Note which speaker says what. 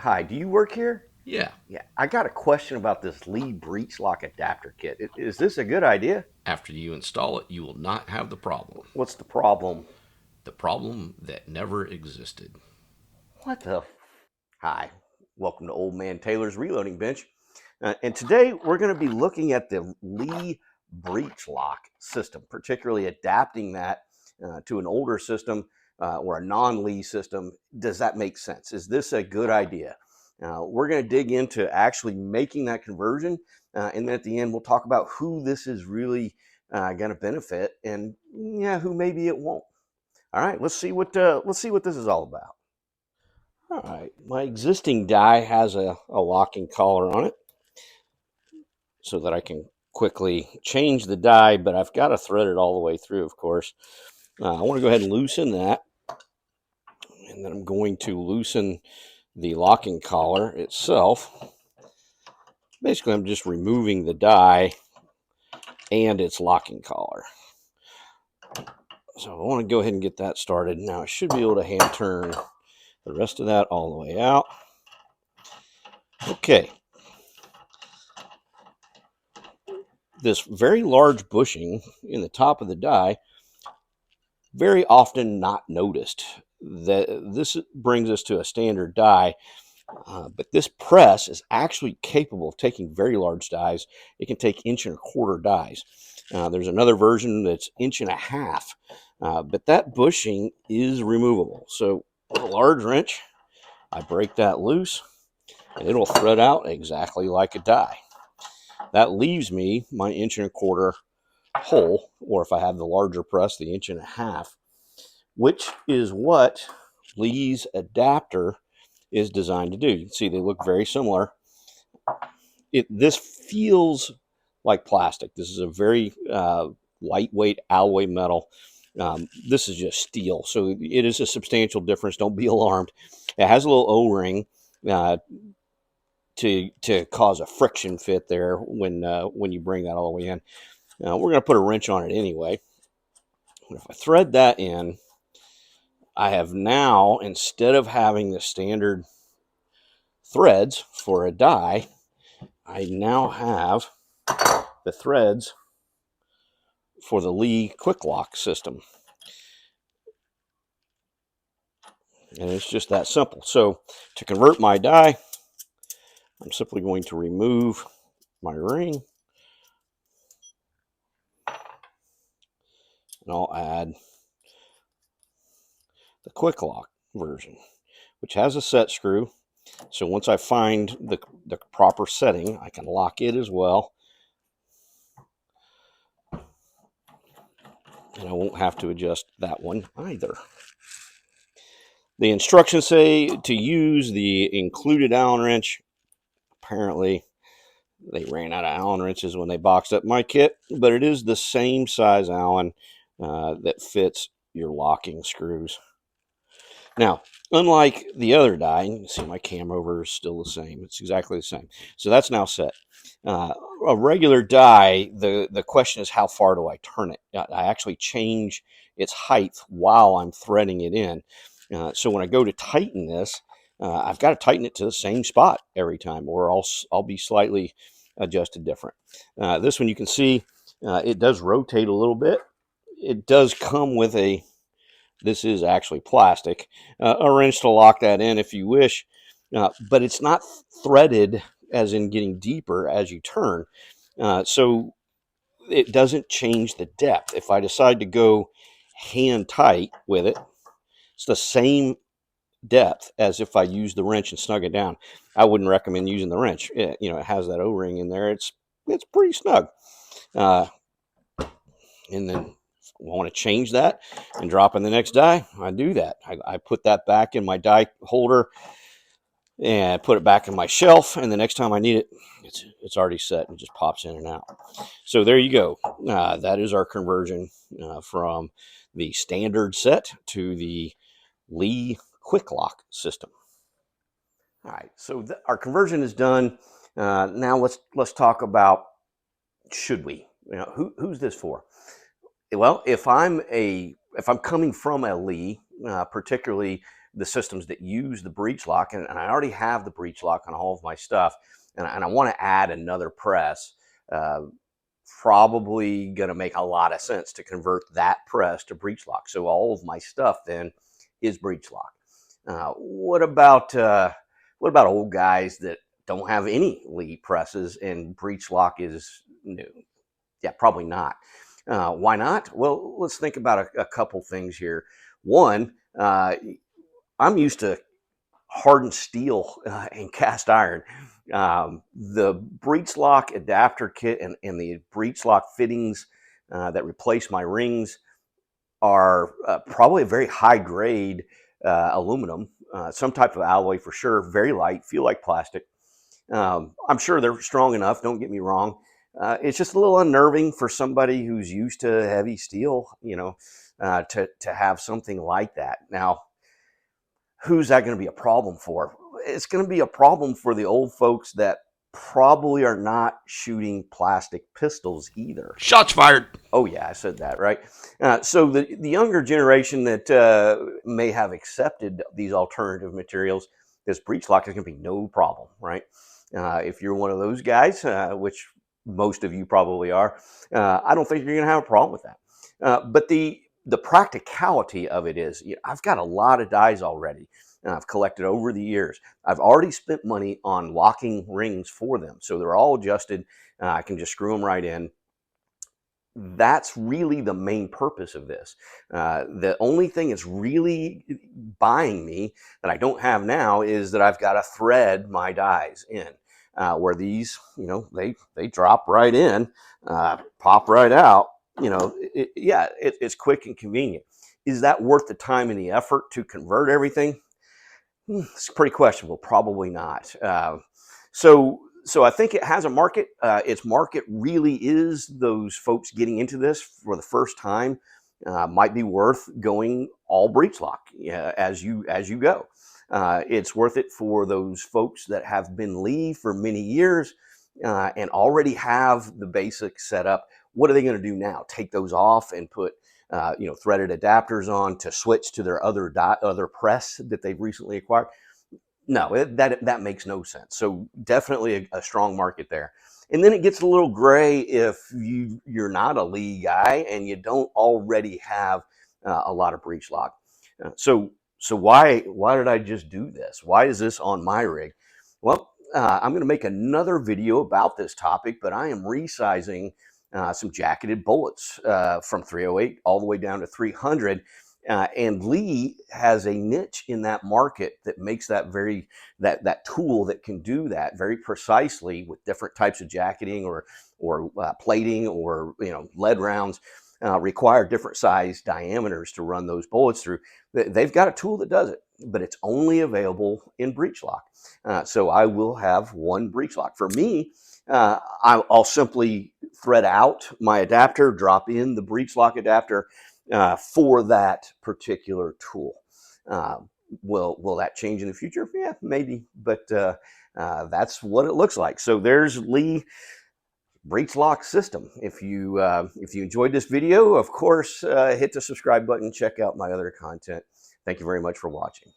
Speaker 1: Hi, do you work here?
Speaker 2: Yeah,
Speaker 1: Yeah, I got a question about this Lee breech lock adapter kit. Is this a good idea?
Speaker 2: after you install it, you will not have the problem.
Speaker 1: What's the problem?
Speaker 2: The problem that never existed.
Speaker 1: What the? Hi, welcome to Old Man Taylor's Reloading Bench. And today we're going to be looking at the Lee breech lock system, particularly adapting that to an older system or a non-Lee system. Does that make sense? Is this a good idea? We're going to dig into actually making that conversion, and then at the end we'll talk about who this is really going to benefit, and yeah, who maybe it won't. All right, let's see what this is all about. All right, my existing die has a locking collar on it so that I can quickly change the die, but I've got to thread it all the way through, of course. I want to go ahead and loosen that, and then I'm going to loosen the locking collar itself. Basically, I'm just removing the die and its locking collar. So I want to go ahead and get that started. Now I should be able to hand turn the rest of that all the way out. Okay. This very large bushing in the top of the die, very often not noticed. This brings us to a standard die, but this press is actually capable of taking very large dies. It can take 1.25 inch dies. There's another version that's 1.5 inch, but that bushing is removable. So with a large wrench, I break that loose, and it'll thread out exactly like a die. That leaves me my 1.25 inch hole, or if I have the larger press, the 1.5 inch, which is what Lee's adapter is designed to do. You can see they look very similar. This feels like plastic. This is a very lightweight alloy metal. This is just steel, so it is a substantial difference. Don't be alarmed. It has a little O-ring uh, to cause a friction fit there when you bring that all the way in. We're going to put a wrench on it anyway. If I thread that in, I have now, instead of having the standard threads for a die, I now have the threads for the Lee quick lock system. And it's just that simple. So to convert my die, I'm simply going to remove my ring, and I'll add the quick lock version, which has a set screw. So once I find the proper setting, I can lock it as well. And I won't have to adjust that one either. The instructions say to use the included Allen wrench. Apparently, they ran out of Allen wrenches when they boxed up my kit, but it is the same size Allen that fits your locking screws. Now, unlike the other die, you can see my cam over is still the same. It's exactly the same. So that's now set. A regular die, the question is how far do I turn it? I actually change its height while I'm threading it in. So when I go to tighten this, I've got to tighten it to the same spot every time, or I'll be slightly adjusted different. This one you can see it does rotate a little bit. It does come with this is actually plastic, a wrench to lock that in if you wish, but it's not threaded as in getting deeper as you turn. So it doesn't change the depth. If I decide to go hand tight with it, it's the same depth as if I use the wrench and snug it down. I wouldn't recommend using the wrench. It has that O-ring in there. It's pretty snug. Uh, and then I want to change that and drop in the next die, I do that. I put that back in my die holder and put it back in my shelf, and the next time I need it, it's already set and just pops in and out. So there you go. That is our conversion from the standard set to the Lee quick lock system. All right, so our conversion is done. Now let's talk about, should we? Who's this for? Well, if I'm coming from a Lee, particularly the systems that use the breech lock, and I already have the breech lock on all of my stuff, and I want to add another press. Probably going to make a lot of sense to convert that press to breech lock. So all of my stuff then is breech lock. What about old guys that don't have any lead presses and breech lock is new? Yeah, probably not. Why not? Well, let's think about a couple things here. One, I'm used to hardened steel and cast iron. The breech lock adapter kit and the breech lock fittings that replace my rings are probably a very high grade aluminum, some type of alloy for sure, very light, feel like plastic. I'm sure they're strong enough, don't get me wrong. It's just a little unnerving for somebody who's used to heavy steel, to have something like that. Now, who's that going to be a problem for? It's going to be a problem for the old folks that probably are not shooting plastic pistols either.
Speaker 2: Shots fired.
Speaker 1: Oh yeah, I said that right. So the younger generation that may have accepted these alternative materials, this breech lock is going to be no problem, right? If you're one of those guys, which most of you probably are, I don't think you're going to have a problem with that. But the practicality of it is, I've got a lot of dies already. I've collected over the years. I've already spent money on locking rings for them, so they're all adjusted. I can just screw them right in. That's really the main purpose of this. The only thing that's really buying me that I don't have now is that I've got to thread my dies in. Where these, they drop right in, pop right out. It's quick and convenient. Is that worth the time and the effort to convert everything? It's pretty questionable. Probably not. So I think it has a market. Its market really is those folks getting into this for the first time. Might be worth going all breech lock as you go. It's worth it for those folks that have been Lee for many years and already have the basic setup. What are they going to do now? Take those off and put threaded adapters on to switch to their other press that they've recently acquired? No, that makes no sense. So definitely a strong market there. And then it gets a little gray if you're not a Lee guy and you don't already have a lot of breech lock. So why did I just do this? Why is this on my rig? Well, I'm going to make another video about this topic, but I am resizing some jacketed bullets from 308 all the way down to 300. And Lee has a niche in that market that makes that that tool that can do that very precisely with different types of jacketing or plating or lead rounds require different size diameters to run those bullets through. They've got a tool that does it, but it's only available in breech lock. So I will have one breech lock. For me, I'll simply thread out my adapter, drop in the breech lock adapter for that particular tool. Will that change in the future? Yeah, maybe, but that's what it looks like. So there's Lee breech lock system. If you enjoyed this video, of course, hit the subscribe button. Check out my other content. Thank you very much for watching.